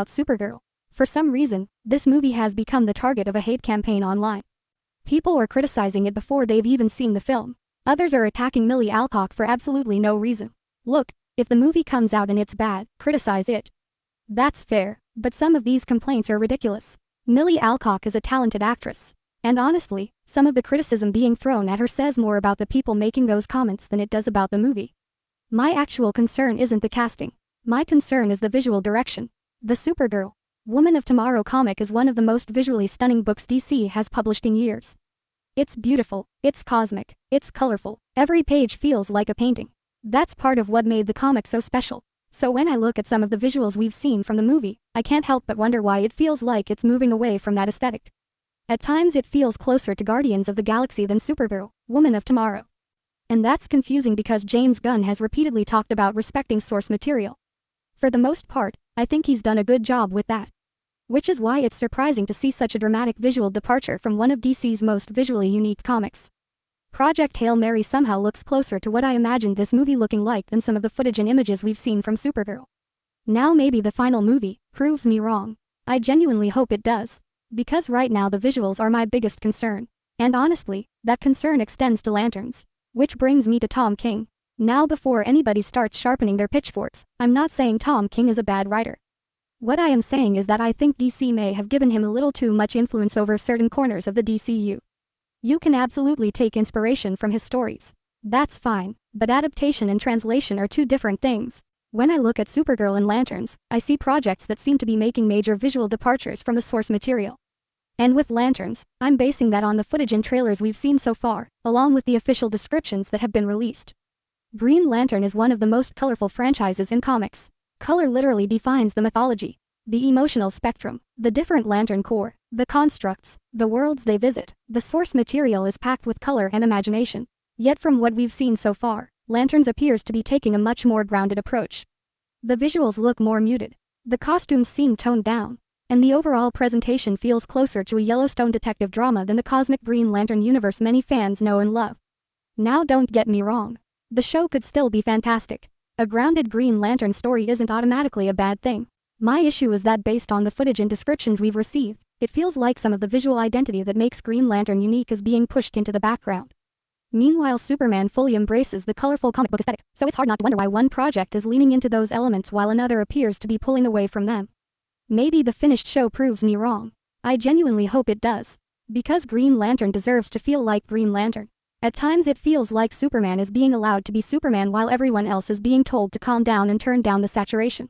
Supergirl. For some reason, this movie has become the target of a hate campaign online. People are criticizing it before they've even seen the film. Others are attacking Millie Alcock for absolutely no reason. Look, if the movie comes out and it's bad, criticize it. That's fair, but some of these complaints are ridiculous. Millie Alcock is a talented actress. And honestly, some of the criticism being thrown at her says more about the people making those comments than it does about the movie. My actual concern isn't the casting. My concern is the visual direction. The Supergirl, Woman of Tomorrow comic is one of the most visually stunning books DC has published in years. It's beautiful, it's cosmic, it's colorful, every page feels like a painting. That's part of what made the comic so special. So when I look at some of the visuals we've seen from the movie, I can't help but wonder why it feels like it's moving away from that aesthetic. At times it feels closer to Guardians of the Galaxy than Supergirl, Woman of Tomorrow. And that's confusing because James Gunn has repeatedly talked about respecting source material. For the most part, I think he's done a good job with that. Which is why it's surprising to see such a dramatic visual departure from one of DC's most visually unique comics. Project Hail Mary somehow looks closer to what I imagined this movie looking like than some of the footage and images we've seen from Supergirl. Now maybe the final movie proves me wrong. I genuinely hope it does. Because right now the visuals are my biggest concern. And honestly, that concern extends to lanterns. Which brings me to Tom King. Now before anybody starts sharpening their pitchforks, I'm not saying Tom King is a bad writer. What I am saying is that I think DC may have given him a little too much influence over certain corners of the DCU. You can absolutely take inspiration from his stories. That's fine, but adaptation and translation are two different things. When I look at Supergirl and Lanterns, I see projects that seem to be making major visual departures from the source material. And with Lanterns, I'm basing that on the footage and trailers we've seen so far, along with the official descriptions that have been released. Green Lantern is one of the most colorful franchises in comics. Color literally defines the mythology, the emotional spectrum, the different Lantern Corps, the constructs, the worlds they visit. The source material is packed with color and imagination. Yet from what we've seen so far, Lanterns appears to be taking a much more grounded approach. The visuals look more muted, the costumes seem toned down, and the overall presentation feels closer to a Yellowstone detective drama than the cosmic Green Lantern universe many fans know and love. Now don't get me wrong. The show could still be fantastic. A grounded Green Lantern story isn't automatically a bad thing. My issue is that based on the footage and descriptions we've received, it feels like some of the visual identity that makes Green Lantern unique is being pushed into the background. Meanwhile, Superman fully embraces the colorful comic book aesthetic, so it's hard not to wonder why one project is leaning into those elements while another appears to be pulling away from them. Maybe the finished show proves me wrong. I genuinely hope it does. Because Green Lantern deserves to feel like Green Lantern. At times it feels like Superman is being allowed to be Superman while everyone else is being told to calm down and turn down the saturation.